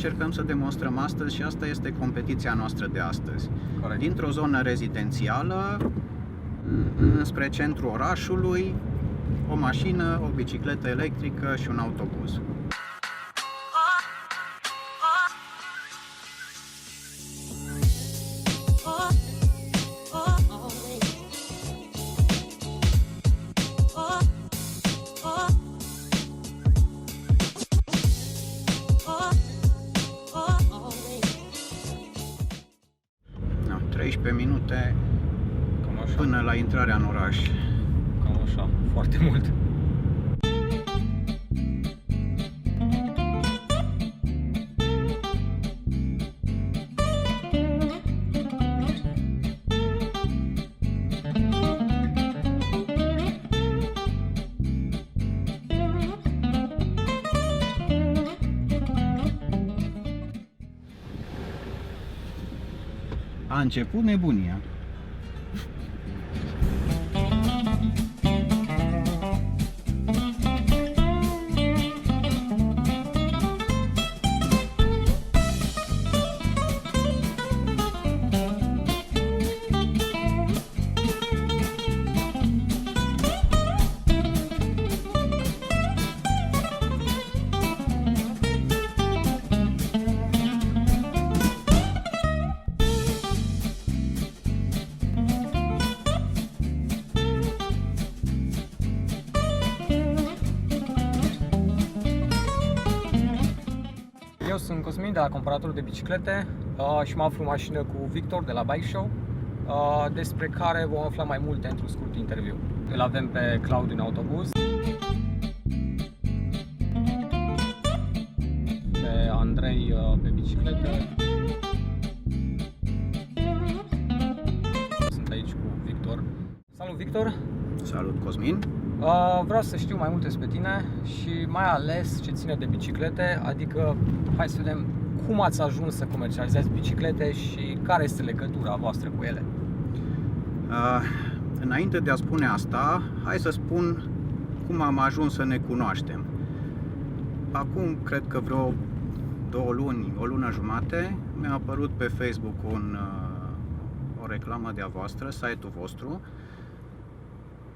încercăm să demonstrăm astăzi și asta este competiția noastră de astăzi. Corect. Dintr-o zonă rezidențială spre centrul orașului, o mașină, o bicicletă electrică și un autobuz. Da, 13 minute Cam așa. până la intrarea în oraș. Cam așa, foarte mult. A început nebunia. Eu sunt Cosmin de la comparatorul de biciclete și mă aflu în mașină cu Victor de la Bike Show, despre care vom afla mai multe într-un scurt interviu. Îl avem pe Claudiu în autobuz, pe Andrei pe bicicletă. Sunt aici cu Victor. Salut, Victor! Salut, Cosmin! Vreau să știu mai multe despre tine și mai ales ce ține de biciclete, adică hai să vedem cum ați ajuns să comercializați biciclete și care este legătura voastră cu ele. Înainte de a spune asta, hai să spun cum am ajuns să ne cunoaștem. Acum, cred că vreo 2 luni, o lună jumate, mi-a apărut pe Facebook o reclamă de-a voastră, site-ul vostru,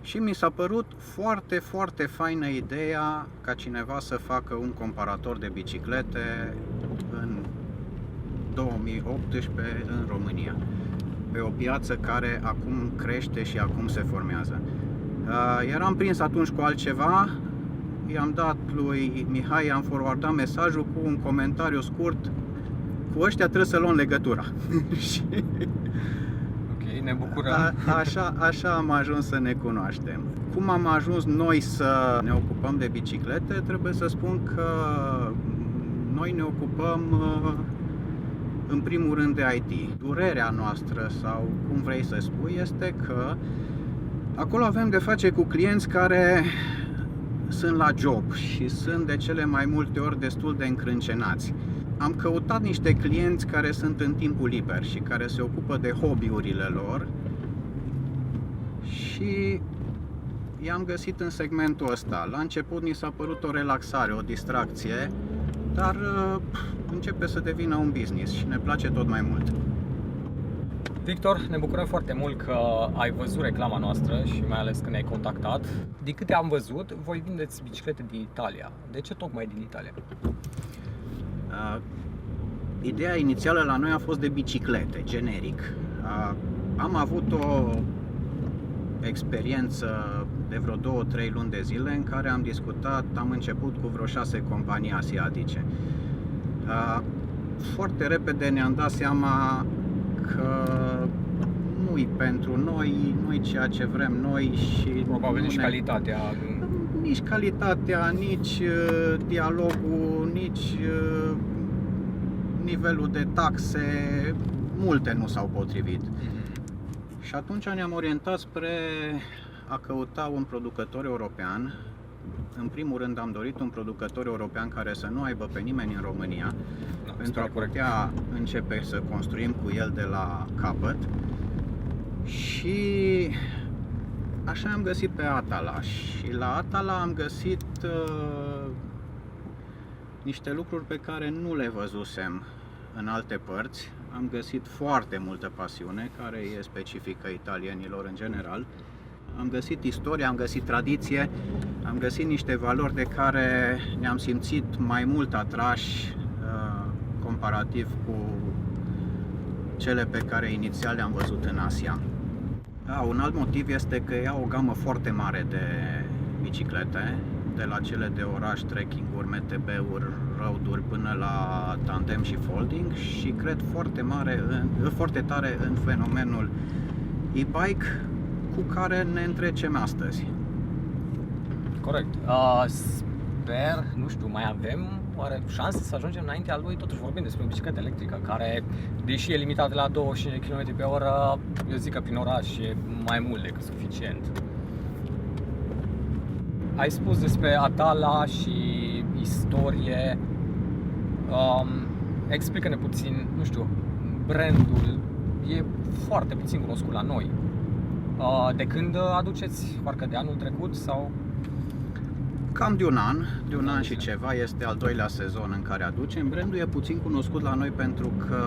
și mi s-a părut foarte, foarte faină ideea ca cineva să facă un comparator de biciclete în 2018 în România, pe o piață care acum crește și acum se formează. Eram prins atunci cu altceva, i-am dat lui Mihai, i-am forwardat mesajul cu un comentariu scurt: cu ăștia trebuie să luăm legătura. Și Ok, ne bucurăm. așa am ajuns să ne cunoaștem. Cum am ajuns noi să ne ocupăm de biciclete? Trebuie să spun că noi ne ocupăm în primul rând de IT. Durerea noastră, sau cum vrei să spui, este că acolo avem de face cu clienți care sunt la job și sunt de cele mai multe ori destul de încrâncenați. Am căutat niște clienți care sunt în timpul liber și care se ocupă de hobby-urile lor și i-am găsit în segmentul ăsta. La început ni s-a părut o relaxare, o distracție, dar începe să devină un business și ne place tot mai mult. Victor, ne bucurăm foarte mult că ai văzut reclama noastră și mai ales că ne-ai contactat. Din câte am văzut, voi vindeți biciclete din Italia. De ce tocmai din Italia? Ideea inițială la noi a fost de biciclete, generic. Am avut o experiență de vreo 2-3 luni de zile în care am discutat, am început cu vreo 6 companii asiatice. Foarte repede ne-am dat seama că nu-i pentru noi, nu-i ceea ce vrem noi și Probabil nici calitatea. Nici calitatea, nici dialogul, nici nivelul de taxe, multe nu s-au potrivit. Și atunci ne-am orientat spre a căuta un producător european. În primul rând am dorit un producător european care să nu aibă pe nimeni în România, pentru a putea începe să construim cu el de la capăt. Și așa am găsit pe Atala și la Atala am găsit niște lucruri pe care nu le văzusem în alte părți. Am găsit foarte multă pasiune, care e specifică italienilor în general. Am găsit istorie, am găsit tradiție, am găsit niște valori de care ne-am simțit mai mult atrași comparativ cu cele pe care inițial le-am văzut în Asia. Un alt motiv este că au o gamă foarte mare de biciclete, de la cele de oraș, trekking-uri, MTB-uri, road-uri până la tandem și folding, și cred foarte tare în fenomenul e-bike cu care ne întrecem astăzi. Corect. Sper, nu știu, mai avem oare șanse să ajungem înaintea lui? Totuși vorbim despre o bicicletă electrică care, deși e limitată la 25 km pe oră, eu zic că prin oraș e mai mult decât suficient. Ai spus despre Atala și istorie. Explică-ne puțin, nu știu, brandul e foarte puțin cunoscut la noi. De când aduceți? Parcă de anul trecut sau? Cam de un an și ceva, este al doilea sezon în care aducem. Brandul e puțin cunoscut la noi pentru că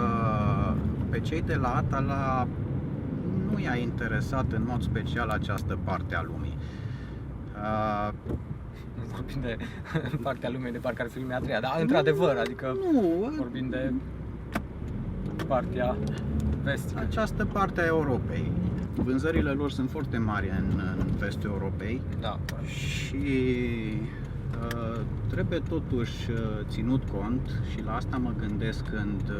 pe cei de la Atala nu i-a interesat în mod special această parte a lumii. Vorbim de partea lumii de parcă ar fi lumea a treia, dar într-adevăr, adică vorbim de partea vestică. Această parte a Europei. Vânzările lor sunt foarte mari în vestul Europei, da, și trebuie totuși ținut cont, și la asta mă gândesc când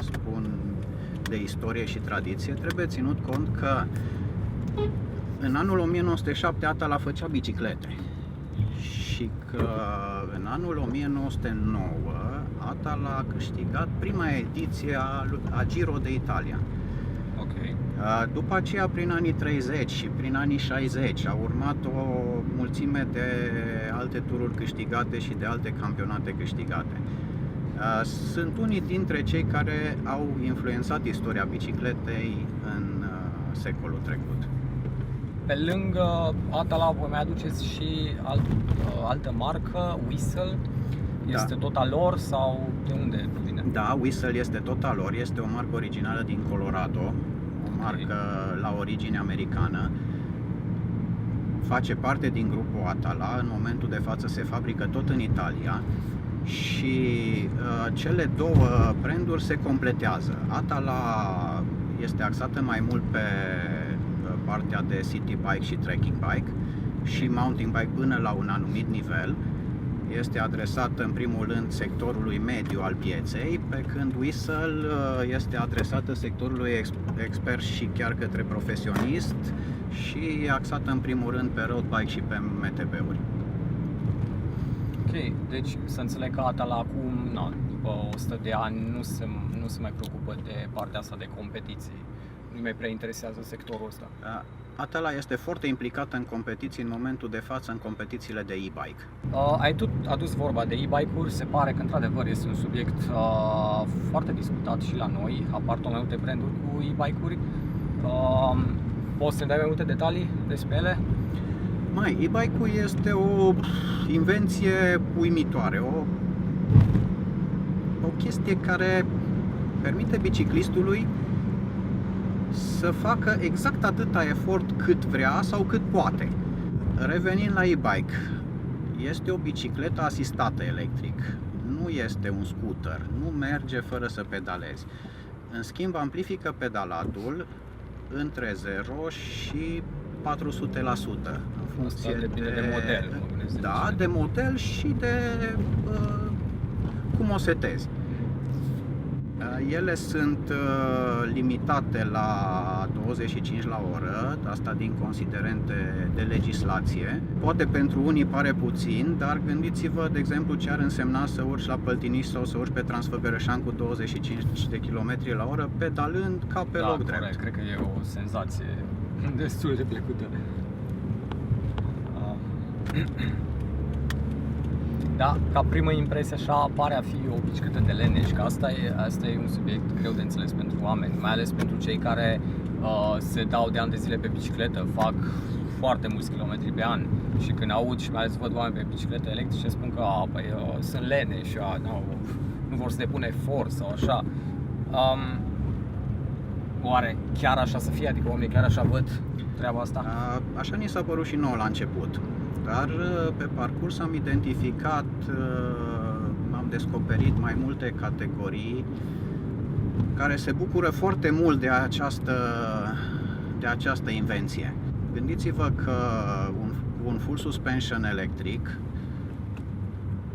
spun de istorie și tradiție, trebuie ținut cont că în anul 1907 Atala făcea biciclete și că în anul 1909 Atala a câștigat prima ediție a Giro de Italia. Okay. După aceea, prin anii 30 și prin anii 60, a urmat o mulțime de alte tururi câștigate și de alte campionate câștigate. Sunt unii dintre cei care au influențat istoria bicicletei în secolul trecut. Pe lângă Atala, voi mai aduceți și altă marcă, Whistle? Este tot a lor sau de unde vine? Da, Whistle este tot a lor, este o marcă originală din Colorado, o marcă la origine americană. Face parte din grupul Atala, în momentul de față se fabrică tot în Italia și cele două branduri se completează. Atala este axată mai mult pe partea de city bike și trekking bike și mountain bike până la un anumit nivel. Este adresată în primul rând sectorului mediu al pieței, pe când Whistle este adresată sectorului expert și chiar către profesionist și axată în primul rând pe road bike și pe MTB-uri. Ok, deci să înțeleg că Atala acum, după 100 de ani, nu se mai preocupă de partea asta de competiții. Nu mai prea interesează sectorul ăsta. Atala este foarte implicată în competiții în momentul de față, în competițiile de e-bike. Ai adus vorba de e-bike-uri, se pare că într-adevăr este un subiect foarte discutat și la noi, apar tot mai multe branduri cu e-bike-uri. Poți să-mi dai mai multe detalii despre ele? E-bike-ul este o invenție uimitoare, o chestie care permite biciclistului să facă exact atâta efort cât vrea sau cât poate. Revenind la e-bike, este o bicicletă asistată electric, nu este un scooter, nu merge fără să pedalezi. În schimb, amplifică pedalatul între 0 și 400%, în funcție de model. Da, de model și de cum o setezi. Ele sunt limitate la 25 la oră, asta din considerente de legislație. Poate pentru unii pare puțin, dar gândiți-vă, de exemplu, ce ar însemna să urci la Păltiniș sau să urci pe Transfăgărășan cu 25 de km la oră, pedalând ca pe loc drept. Corect, cred că e o senzație destul de plăcută. Da, ca primă impresie așa pare a fi o bicicletă de leneș, că asta e un subiect greu de înțeles pentru oameni, mai ales pentru cei care se dau de ani de zile pe bicicletă, fac foarte mulți kilometri pe an și când aud și mai ales văd oameni pe biciclete electrice spun că sunt lene și nu vor să depune efort sau așa. Oare chiar așa să fie? Adică oamenii chiar așa văd treaba asta? Așa ni s-a părut și nouă la început, dar pe parcurs am identificat, am descoperit mai multe categorii care se bucură foarte mult de această invenție. Gândiți-vă că un full suspension electric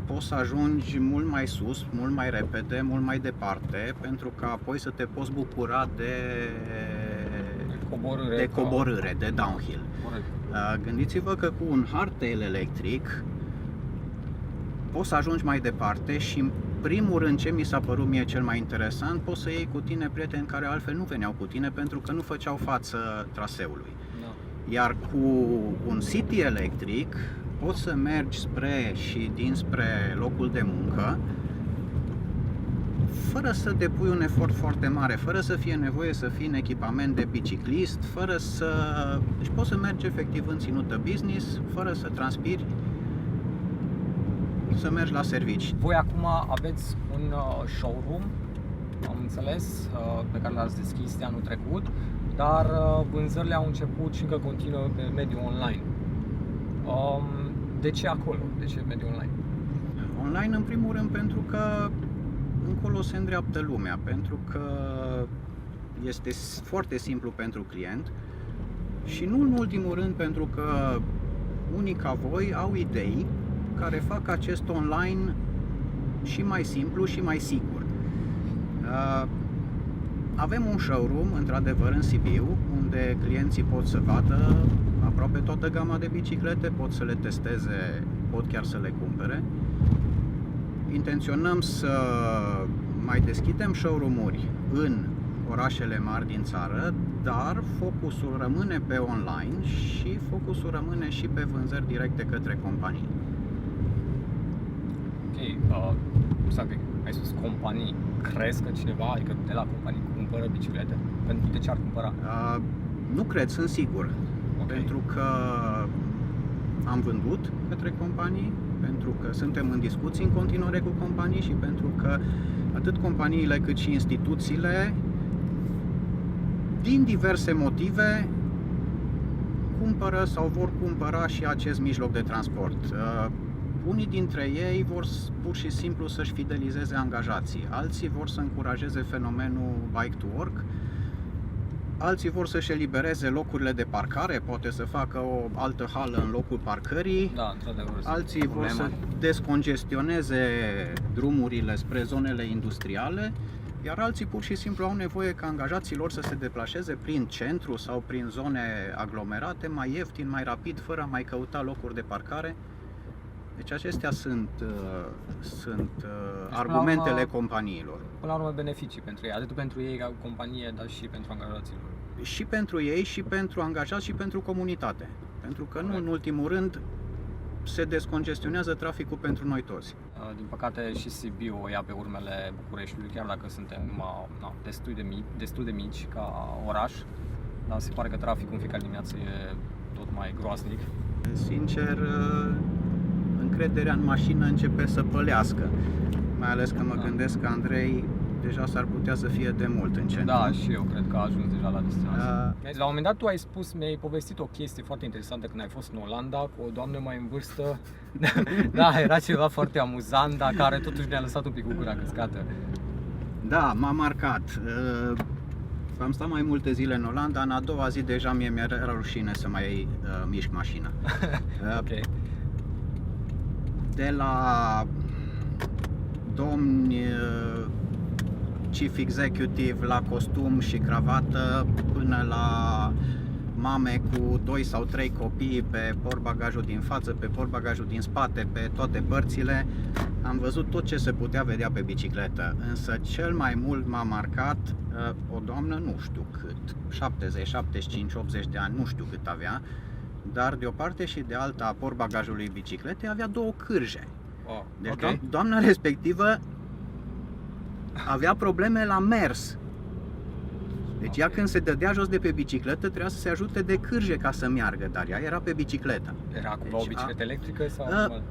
poți să ajungi mult mai sus, mult mai repede, mult mai departe, pentru că apoi să te poți bucura de coborâre, de downhill. Gândiți-vă că cu un hardtail electric poți să ajungi mai departe și în primul rând ce mi s-a părut mie cel mai interesant, poți să iei cu tine prieteni care altfel nu veneau cu tine pentru că nu făceau față traseului. Iar cu un city electric poți să mergi spre și dinspre locul de muncă fără să depui un efort foarte mare, fără să fie nevoie să fii în echipament de biciclist, deci poți să mergi efectiv în ținută business, fără să transpiri, să mergi la servici. Voi acum aveți un showroom, am înțeles, pe care l-ați deschis de anul trecut, dar vânzările au început și încă continuă pe mediul online. De ce acolo? De ce mediul online? Online, în primul rând, pentru că încolo se îndreaptă lumea, pentru că este foarte simplu pentru client și nu în ultimul rând pentru că unii ca voi au idei care fac acest online și mai simplu și mai sigur. Avem un showroom, într-adevăr, în Sibiu, unde clienții pot să vadă aproape toată gama de biciclete, pot să le testeze, pot chiar să le cumpere. Intenționăm să mai deschidem showroom-uri în orașele mari din țară, dar focusul rămâne pe online și focusul rămâne și pe vânzări directe către companii. Ok, ai spus companii, crezi că cineva, adică de la companii cumpără biciclete? De ce ar cumpăra? Nu cred, sunt sigur. Okay. Pentru că am vândut către companii, pentru că suntem în discuții în continuare cu companii și pentru că atât companiile cât și instituțiile, din diverse motive, cumpără sau vor cumpăra și acest mijloc de transport. Unii dintre ei vor pur și simplu să-și fidelizeze angajații, alții vor să încurajeze fenomenul bike to work, alții vor să-și elibereze locurile de parcare, poate să facă o altă hală în locul parcării, alții vor să descongestioneze drumurile spre zonele industriale, iar alții pur și simplu au nevoie ca angajații lor să se deplaseze prin centru sau prin zone aglomerate mai ieftin, mai rapid, fără a mai căuta locuri de parcare. Deci acestea sunt argumentele companiilor. Până la urmă beneficii pentru ei, atât pentru ei ca companie, dar și pentru angajații lor. Și pentru ei, și pentru angajați, și pentru comunitate. Pentru că nu în ultimul rând se descongestionează traficul pentru noi toți. Din păcate și Sibiu o ia pe urmele Bucureștiului, chiar dacă suntem destul de mici ca oraș, dar se pare că traficul în fiecare dimineață e tot mai groaznic. Sincer, încrederea în mașină începe să pălească, mai ales că mă gândesc că Andrei deja s-ar putea să fie de mult în centru. Da, și eu cred că a ajuns deja la destinație. La un moment dat tu mi-ai povestit o chestie foarte interesantă când ai fost în Olanda cu o doamnă mai în vârstă. Da, era ceva foarte amuzant, dar care totuși ne-a lăsat un pic cu gura căscată. Da, m-a marcat. Am stat mai multe zile în Olanda, în a doua zi deja mi-era rușine să mai mișc mașina. Okay. De la domni chief executive la costum și cravată până la mame cu 2 sau 3 copii pe portbagajul din față, pe portbagajul din spate, pe toate părțile, am văzut tot ce se putea vedea pe bicicletă. Însă cel mai mult m-a marcat o doamnă, nu știu cât, 70, 75, 80 de ani, nu știu cât avea, dar de o parte și de alta a portbagajului bicicletei avea 2 cârje. Deci okay. Doamna respectivă avea probleme la mers. Deci ea când se dădea jos de pe bicicletă trebuia să se ajute de cârje ca să meargă, dar ea era pe bicicletă. Era cumva Deci o bicicletă electrică sau?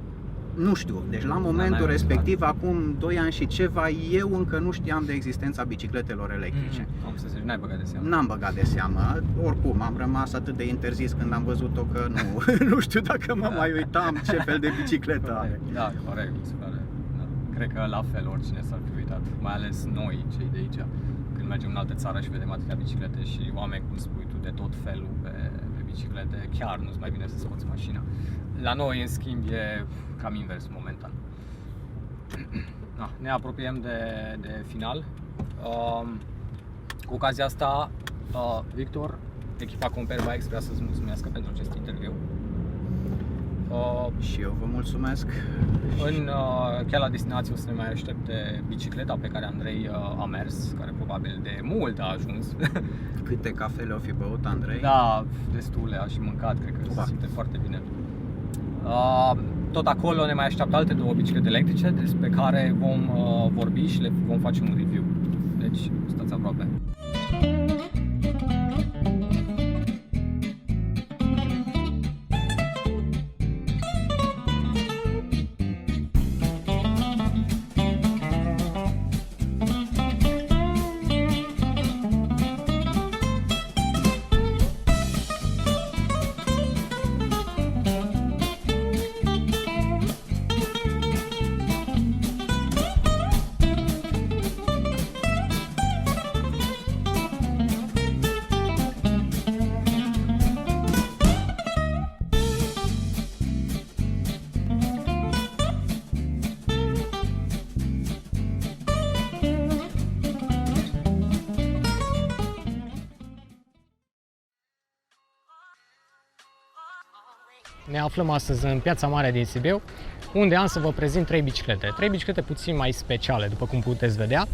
Nu știu, deci la momentul respectiv, acum 2 ani și ceva, eu încă nu știam de existența bicicletelor electrice. Am să zic, n-ai băgat de seamă. N-am băgat de seamă, oricum am rămas atât de interzis când am văzut-o că nu știu dacă mă mai uitam ce fel de bicicletă are. Da, corect, mi se pare. Da. Cred că la fel oricine s-ar fi uitat, mai ales noi, cei de aici. Când mergem în altă țară și vedem atâtea biciclete și oameni, cum spui tu, de tot felul pe biciclete, chiar nu-ți mai vine să scoți mașina. La noi, în schimb, e cam invers momentan. Ne apropiem de final. Cu ocazia asta, Victor, echipa Compare Bikes vrea să-ți mulțumească pentru acest interviu. Și eu vă mulțumesc. Chiar la destinație o să ne mai aștepte bicicleta pe care Andrei a mers, care probabil de mult a ajuns. Câte cafele au fi băut Andrei? Da, destule, a și mâncat, cred că se simte foarte bine. Tot acolo ne mai așteaptă alte 2 biciclete electrice despre care vom vorbi și le vom face un review. Deci, stați aproape. Ne aflăm astăzi în Piața Mare din Sibiu, unde am să vă prezint 3 biciclete. 3 biciclete puțin mai speciale, după cum puteți vedea.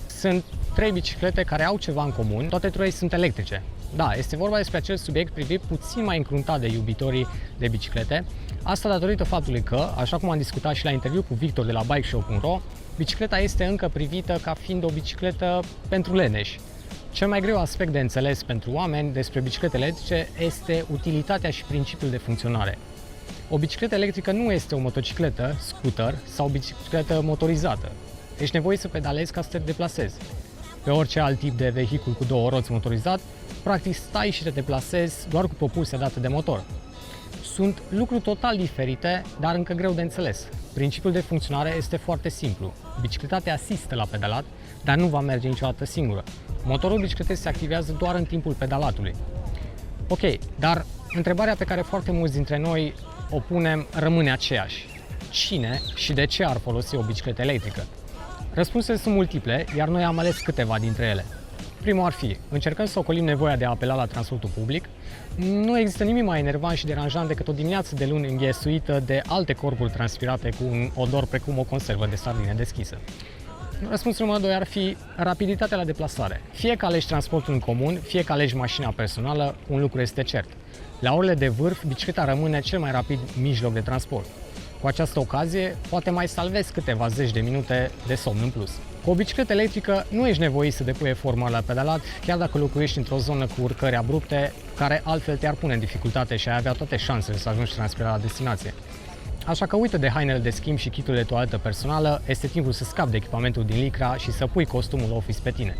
Sunt 3 biciclete care au ceva în comun, toate 3 sunt electrice. Da, este vorba despre acel subiect privit puțin mai încruntat de iubitorii de biciclete. Asta datorită faptului că, așa cum am discutat și la interviu cu Victor de la bikeshow.ro, bicicleta este încă privită ca fiind o bicicletă pentru leneși. Cel mai greu aspect de înțeles pentru oameni despre biciclete electrice este utilitatea și principiul de funcționare. O bicicletă electrică nu este o motocicletă, scooter sau o bicicletă motorizată. Ești nevoit să pedalezi ca să te deplasezi. Pe orice alt tip de vehicul cu 2 roți motorizat, practic stai și te deplasezi doar cu propulsia dată de motor. Sunt lucruri total diferite, dar încă greu de înțeles. Principiul de funcționare este foarte simplu. Bicicleta te asistă la pedalat, dar nu va merge niciodată singură. Motorul bicicletei se activează doar în timpul pedalatului. Ok, dar întrebarea pe care foarte mulți dintre noi o punem rămâne aceeași. Cine și de ce ar folosi o bicicletă electrică? Răspunsurile sunt multiple, iar noi am ales câteva dintre ele. Primul ar fi, încercăm să ocolim nevoia de a apela la transportul public. Nu există nimic mai enervant și deranjant decât o dimineață de luni înghesuită de alte corpuri transpirate cu un odor precum o conservă de sardine deschisă. Răspunsul numărul 2 ar fi rapiditatea la deplasare. Fie că alegi transportul în comun, fie că alegi mașina personală, un lucru este cert. La orele de vârf, bicicleta rămâne cel mai rapid mijloc de transport. Cu această ocazie, poate mai salvezi câteva zeci de minute de somn în plus. Cu o bicicletă electrică nu ești nevoit să depui efortul la pedalat, chiar dacă locuiești într-o zonă cu urcări abrupte, care altfel te-ar pune în dificultate și ai avea toate șansele să ajungi transpirat la destinație. Așa că uită de hainele de schimb și kitul de toaletă personală, este timpul să scapi de echipamentul din licra și să pui costumul office pe tine.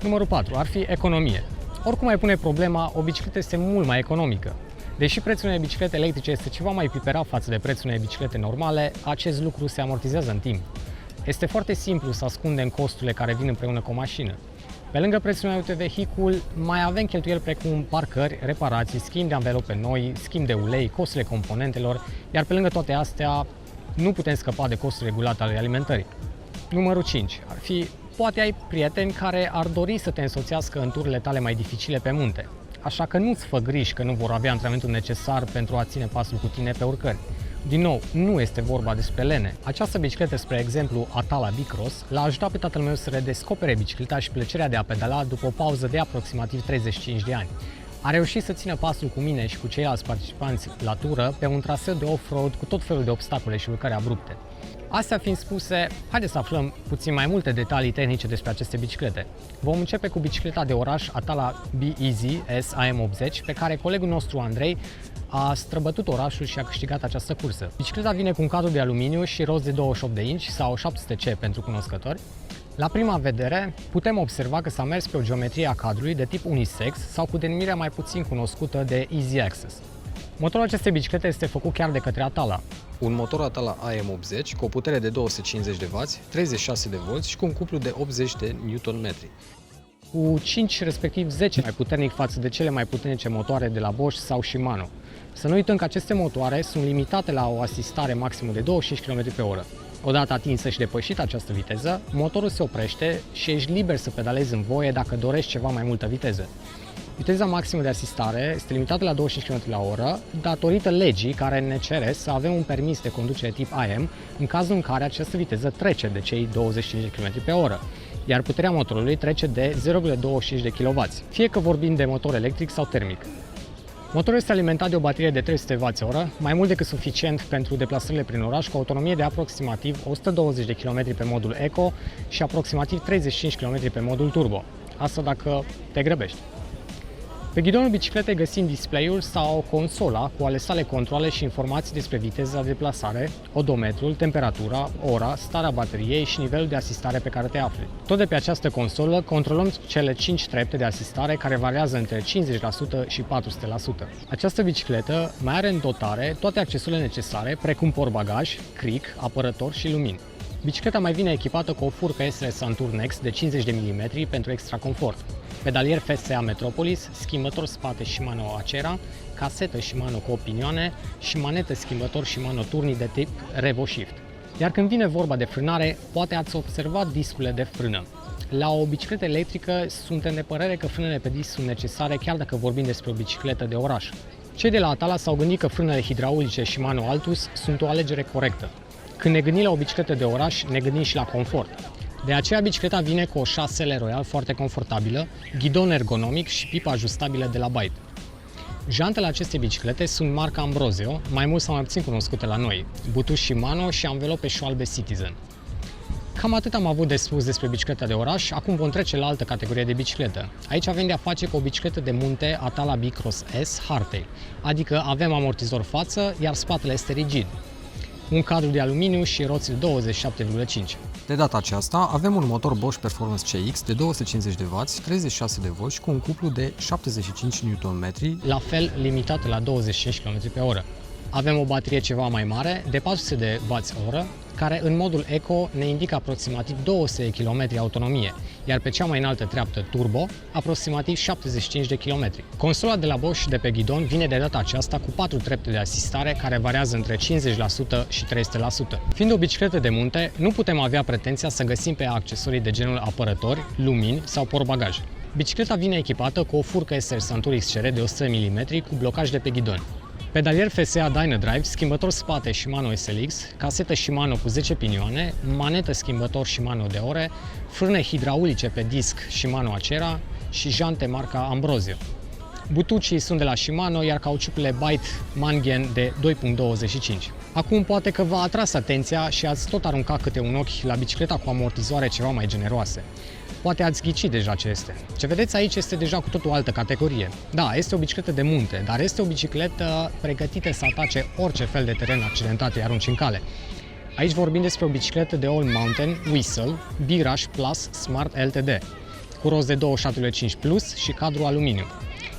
Numărul 4 ar fi economie. Oricum ai pune problema, o bicicletă este mult mai economică. Deși prețul unei biciclete electrice este ceva mai piperat față de prețul unei biciclete normale, acest lucru se amortizează în timp. Este foarte simplu să ascundem costurile care vin împreună cu o mașină. Pe lângă prețul unui autovehicul, mai avem cheltuieli precum parcări, reparații, schimb de anvelope noi, schimb de ulei, costurile componentelor, iar pe lângă toate astea, nu putem scăpa de costuri regulate ale alimentării. Numărul 5 ar fi, poate ai prieteni care ar dori să te însoțească în tururile tale mai dificile pe munte. Așa că nu-ți fă griji că nu vor avea antrenamentul necesar pentru a ține pasul cu tine pe urcări. Din nou, nu este vorba despre lene. Această bicicletă, spre exemplu Atala Bicross, l-a ajutat pe tatăl meu să redescopere bicicleta și plăcerea de a pedala după o pauză de aproximativ 35 de ani. A reușit să țină pasul cu mine și cu ceilalți participanți la tură pe un traseu de off-road cu tot felul de obstacole și urcări abrupte. Astea fiind spuse, haideți să aflăm puțin mai multe detalii tehnice despre aceste biciclete. Vom începe cu bicicleta de oraș Atala B-Easy S AM80, pe care colegul nostru Andrei a străbătut orașul și a câștigat această cursă. Bicicleta vine cu un cadru de aluminiu și roți de 28 de inci sau 700C pentru cunoscători. La prima vedere, putem observa că s-a mers pe o geometrie a cadrului de tip unisex sau cu denumirea mai puțin cunoscută de Easy Access. Motorul acestei biciclete este făcut chiar de către Atala. Un motor Atala AM80 cu o putere de 250 de W, 36 de V și cu un cuplu de 80 de Nm. Cu 5, respectiv 10 mai puternic față de cele mai puternice motoare de la Bosch sau Shimano. Să nu uităm că aceste motoare sunt limitate la o asistare maximă de 25 km pe oră. Odată atinsă și depășită această viteză, motorul se oprește și ești liber să pedalezi în voie dacă dorești ceva mai multă viteză. Viteza maximă de asistare este limitată la 25 km la oră datorită legii care ne cere să avem un permis de conducere tip AM în cazul în care această viteză trece de cei 25 km pe oră, iar puterea motorului trece de 0,25 de kW, fie că vorbim de motor electric sau termic. Motorul este alimentat de o baterie de 300 Wh, mai mult decât suficient pentru deplasările prin oraș, cu autonomie de aproximativ 120 de km pe modul Eco și aproximativ 35 km pe modul Turbo. Asta dacă te grăbești. Pe ghidonul bicicletei găsim display-ul sau consola cu ale sale controle și informații despre viteza de deplasare, odometrul, temperatura, ora, starea bateriei și nivelul de asistare pe care te afli. Tot de pe această consolă controlăm cele 5 trepte de asistare care variază între 50% și 400%. Această bicicletă mai are în dotare toate accesurile necesare, precum portbagaj, cric, apărător și lumini. Bicicleta mai vine echipată cu o furcă SRS Santur Next de 50 de mm pentru extra confort, pedalier FSA Metropolis, schimbător spate Shimano Acera, casetă Shimano cu opinioane și manetă schimbător Shimano Turni de tip RevoShift. Iar când vine vorba de frânare, poate ați observat discurile de frână. La o bicicletă electrică suntem de părere că frânele pe disc sunt necesare chiar dacă vorbim despre o bicicletă de oraș. Cei de la Atala s-au gândit că frânele hidraulice Shimano Altus sunt o alegere corectă. Când ne gândim la o bicicletă de oraș, ne gândim și la confort. De aceea bicicleta vine cu o șasele Royal foarte confortabilă, ghidon ergonomic și pipă ajustabilă de la Byte. Jantele acestei biciclete sunt marca Ambrosio, mai mult sau mai puțin cunoscute la noi, butuși Shimano și anvelope șoalbe Citizen. Cam atât am avut de spus despre bicicleta de oraș, acum vom trece la altă categorie de bicicletă. Aici avem de a face cu o bicicletă de munte Atala Bicross S Hardtail, adică avem amortizor față, iar spatele este rigid. Un cadru de aluminiu și roți de 27,5. De data aceasta avem un motor Bosch Performance CX de 250 de W, 36 de V cu un cuplu de 75 Nm, la fel limitat la 25 km pe oră. Avem o baterie ceva mai mare, de 400 de Wh, care în modul Eco ne indică aproximativ 200 km autonomie, iar pe cea mai înaltă treaptă Turbo, aproximativ 75 de km. Consola de la Bosch de pe ghidon vine de data aceasta cu 4 trepte de asistare care variază între 50% și 300%. Fiind o bicicletă de munte, nu putem avea pretenția să găsim pe ea accesorii de genul apărători, lumini sau portbagaj. Bicicleta vine echipată cu o furcă SR Santur XCR de 100 mm cu blocaj de pe ghidon. Pedalier FSA Dynadrive, schimbător spate Shimano SLX, casetă Shimano cu 10 pinioane, manetă schimbător Shimano de ore, frâne hidraulice pe disc Shimano Acera și jante marca Ambrosio. Butucii sunt de la Shimano, iar cauciucurile Byte Mangen de 2.25. Acum poate că v-a atras atenția și ați tot aruncat câte un ochi la bicicleta cu amortizoare ceva mai generoase. Poate ați ghicit deja ce este. Ce vedeți aici este deja cu totul o altă categorie. Da, este o bicicletă de munte, dar este o bicicletă pregătită să atace orice fel de teren accidentat îi arunci în cale. Aici vorbim despre o bicicletă de All Mountain Whistle B-Rush Plus Smart LTD, cu roți de 27,5 Plus și cadru aluminiu.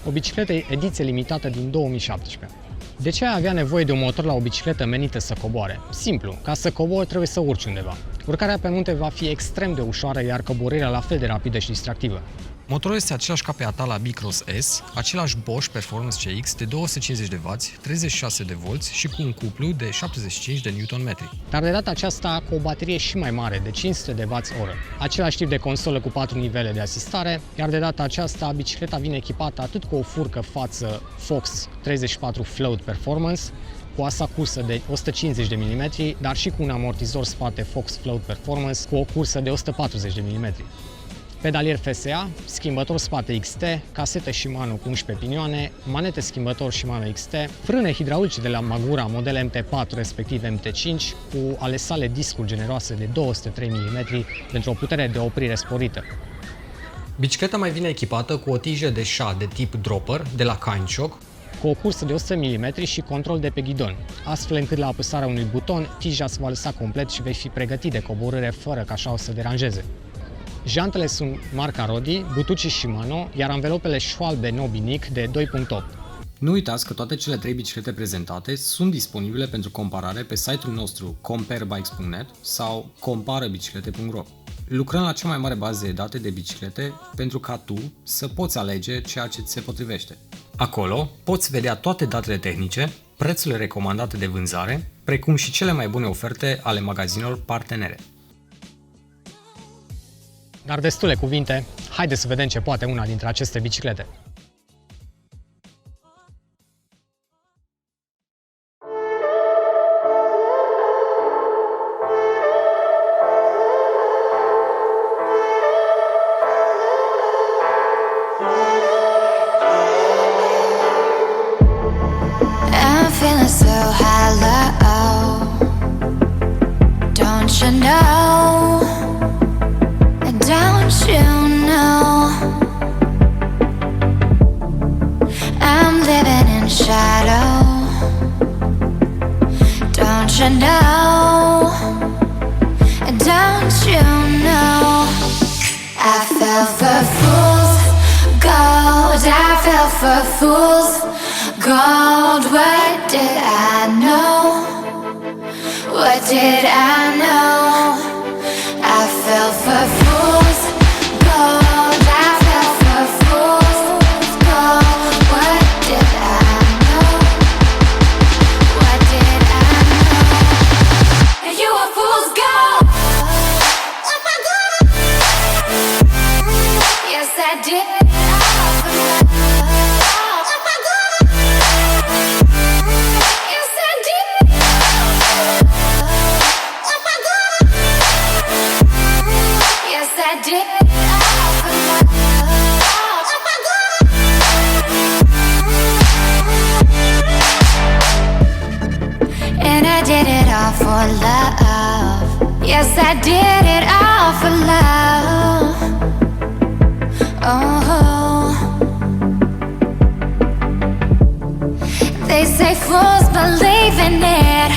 O bicicletă ediție limitată din 2017. De ce ai avea nevoie de un motor la o bicicletă menită să coboare? Simplu, ca să cobori trebuie să urci undeva. Urcarea pe munte va fi extrem de ușoară, iar coborârea la fel de rapidă și distractivă. Motorul este același ca pe Atala Bicross S, același Bosch Performance CX de 250 de W, 36 de V și cu un cuplu de 75 de Nm. Dar de data aceasta cu o baterie și mai mare, de 500 de Wh. Același tip de consolă cu 4 nivele de asistare, iar de data aceasta bicicleta vine echipată atât cu o furcă față Fox 34 Float Performance, cu asa cursă de 150 de mm, dar și cu un amortizor spate Fox Float Performance cu o cursă de 140 de mm. pedalier FSA, schimbător spate XT, casetă Shimano cu 11 pinioane, manete schimbător Shimano XT, frâne hidraulice de la Magura model MT4 respectiv MT5 cu ale sale discuri generoase de 203 mm pentru o putere de oprire sporită. Bicicleta mai vine echipată cu o tijă de șa de tip dropper de la Kindshock, cu o cursă de 100 mm și control de pe ghidon, astfel încât la apăsarea unui buton, tija se va lăsa complet și vei fi pregătit de coborâre fără ca așa o să deranjeze. Jantele sunt marca Rodi, butucii Shimano, iar anvelopele Schwalbe Nobinic de 2.8. Nu uitați că toate cele 3 biciclete prezentate sunt disponibile pentru comparare pe site-ul nostru comparebikes.net sau comparabiciclete.ro. Lucrăm la cea mai mare bază de date de biciclete pentru ca tu să poți alege ceea ce ți se potrivește. Acolo poți vedea toate datele tehnice, prețurile recomandate de vânzare, precum și cele mai bune oferte ale magazinelor partenere. Dar destule cuvinte, haideți să vedem ce poate una dintre aceste biciclete. I'm feeling so hollow, don't you know? Don't you know? I'm living in shadow, don't you know? Don't you know? I fell for fool's gold, I fell for fool's gold. What did I know? What did I know? I fell for fool's gold, I fell for fool's gold. What did I know? What did I know? You were fool's gold. Oh my God. Yes, I did it all for love. Oh my God. Yes, I did it all for love. Oh my God. Yes, I did it all for love. Oh my God. And I did it all for love. Yes, I did it all for love. Oh, they say fools believe in it,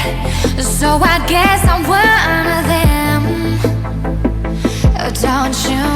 so I guess I'm one of them. Don't you